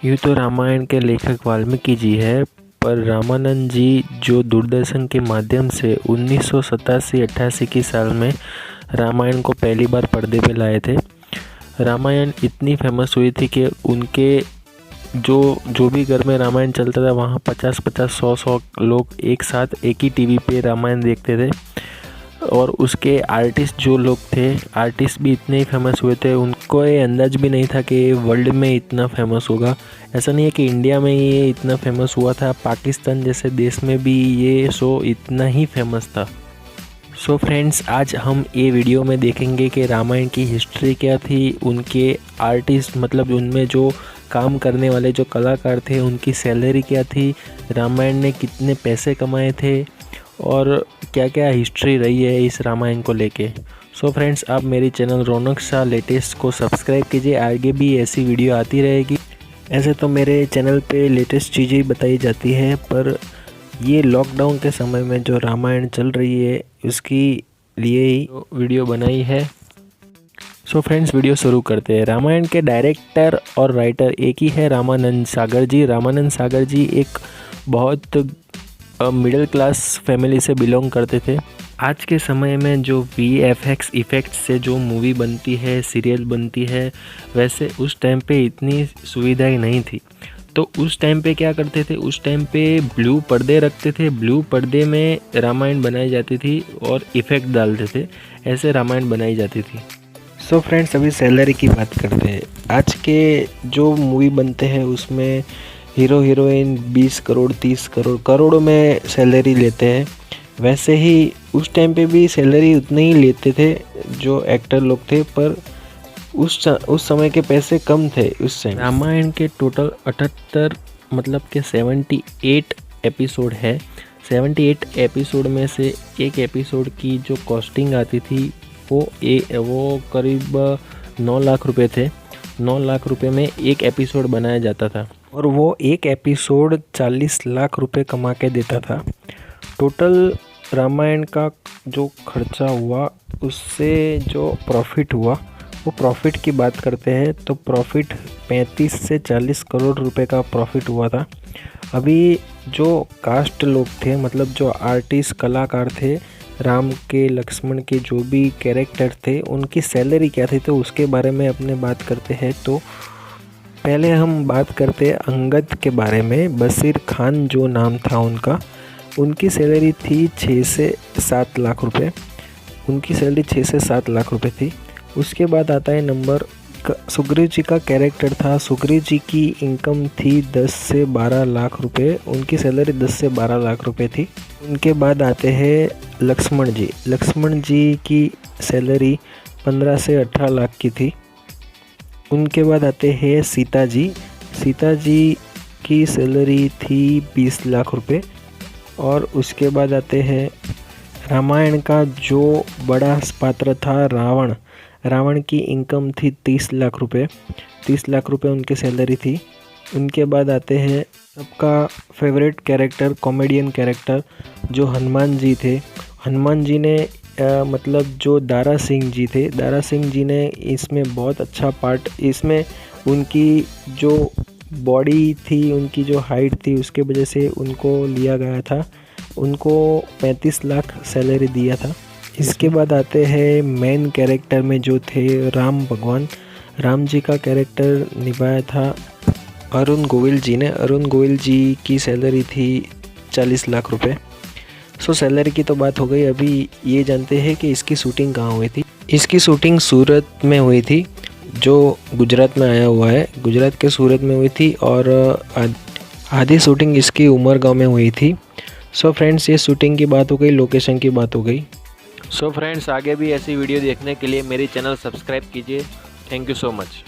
यूँ तो रामायण के लेखक वाल्मीकि जी है, पर रामानंद जी जो दूरदर्शन के माध्यम से 1987-88 की साल में रामायण को पहली बार पर्दे पे लाए थे। रामायण इतनी फेमस हुई थी कि उनके जो भी घर में रामायण चलता था वहाँ 50-50, 100-100 लोग एक साथ एक ही टीवी पे रामायण देखते थे। और उसके आर्टिस्ट जो लोग थे, आर्टिस्ट भी इतने फेमस हुए थे, उनको ये अंदाज़ भी नहीं था कि वर्ल्ड में इतना फेमस होगा। ऐसा नहीं है कि इंडिया में ये इतना फेमस हुआ था, पाकिस्तान जैसे देश में भी ये शो इतना ही फेमस था। सो फ्रेंड्स, आज हम ये वीडियो में देखेंगे कि रामायण की हिस्ट्री क्या थी, उनके आर्टिस्ट मतलब उनमें जो काम करने वाले जो कलाकार थे उनकी सैलरी क्या थी, रामायण ने कितने पैसे कमाए थे और क्या क्या हिस्ट्री रही है इस रामायण को लेके। सो फ्रेंड्स, आप मेरी चैनल रौनक शाह लेटेस्ट को सब्सक्राइब कीजिए, आगे भी ऐसी वीडियो आती रहेगी। ऐसे तो मेरे चैनल पे लेटेस्ट चीज़ें बताई जाती है, पर ये लॉकडाउन के समय में जो रामायण चल रही है उसकी लिए ही वीडियो बनाई है। सो फ्रेंड्स, वीडियो शुरू करते हैं। रामायण के डायरेक्टर और राइटर एक ही है, रामानंद सागर जी। रामानंद सागर जी एक बहुत मिडिल क्लास फैमिली से बिलोंग करते थे। आज के समय में जो VFX इफ़ेक्ट से जो मूवी बनती है, सीरियल बनती है, वैसे उस टाइम पे इतनी सुविधाएं नहीं थी। तो उस टाइम पे क्या करते थे, उस टाइम पे ब्लू पर्दे रखते थे, ब्लू पर्दे में रामायण बनाई जाती थी और इफ़ेक्ट डालते थे, ऐसे रामायण बनाई जाती थी। सो फ्रेंड्स, अभी सैलरी की बात करते हैं। आज के जो मूवी बनते हैं उसमें हीरो हीरोइन 20 करोड़ 30 करोड़ करोड़ों में सैलरी लेते हैं। वैसे ही उस टाइम पे भी सैलरी उतने ही लेते थे जो एक्टर लोग थे, पर उस समय के पैसे कम थे उस टाइम। रामायण के टोटल 78 मतलब के 78 एपिसोड है। 78 एपिसोड में से एक एपिसोड की जो कॉस्टिंग आती थी वो करीब 9 लाख रुपए थे। 9 लाख रुपए में एक एपिसोड बनाया जाता था और वो एक एपिसोड 40 लाख रुपए कमा के देता था। टोटल रामायण का जो खर्चा हुआ उससे जो प्रॉफिट हुआ, वो प्रॉफिट की बात करते हैं तो प्रॉफिट 35 से 40 करोड़ रुपए का प्रॉफिट हुआ था। अभी जो कास्ट लोग थे मतलब जो आर्टिस्ट कलाकार थे, राम के लक्ष्मण के जो भी कैरेक्टर थे उनकी सैलरी क्या थी, तो उसके बारे में अपने बात करते हैं। तो पहले हम बात करते हैं अंगद के बारे में। बशीर खान जो नाम था उनका, उनकी सैलरी थी 6 से 7 लाख रुपए। उनकी सैलरी 6 से 7 लाख रुपए थी। उसके बाद आता है नंबर, सुग्रीव जी का कैरेक्टर था। सुग्रीव जी की इनकम थी 10 से 12 लाख रुपए। उनकी सैलरी 10 से 12 लाख रुपए थी। उनके बाद आते हैं लक्ष्मण जी। लक्ष्मण जी की सैलरी 15 से 18 लाख की थी। उनके बाद आते हैं सीता जी। सीता जी की सैलरी थी 20 लाख रुपए। और उसके बाद आते हैं रामायण का जो बड़ा पात्र था रावण। रावण की इनकम थी 30 लाख रुपए। 30 लाख रुपए उनकी सैलरी थी। उनके बाद आते हैं सबका फेवरेट कैरेक्टर, कॉमेडियन कैरेक्टर जो हनुमान जी थे। हनुमान जी ने मतलब जो दारा सिंह जी थे, दारा सिंह जी ने इसमें बहुत अच्छा पार्ट, इसमें उनकी जो बॉडी थी, उनकी जो हाइट थी, उसके वजह से उनको लिया गया था। उनको 35 लाख सैलरी दिया था। इसके बाद आते हैं मेन कैरेक्टर में जो थे राम भगवान। राम जी का कैरेक्टर निभाया था अरुण गोविल जी ने। अरुण गोविल जी की सैलरी थी 40 लाख रुपए। सो सैलरी की तो बात हो गई। अभी ये जानते हैं कि इसकी शूटिंग कहाँ हुई थी। इसकी शूटिंग सूरत में हुई थी, जो गुजरात में आया हुआ है। गुजरात के सूरत में हुई थी और आधी शूटिंग इसकी उमरगांव में हुई थी। सो फ्रेंड्स, ये शूटिंग की बात हो गई, लोकेशन की बात हो गई। सो फ्रेंड्स, आगे भी ऐसी वीडियो देखने के लिए मेरी चैनल सब्सक्राइब कीजिए। Thank you so much.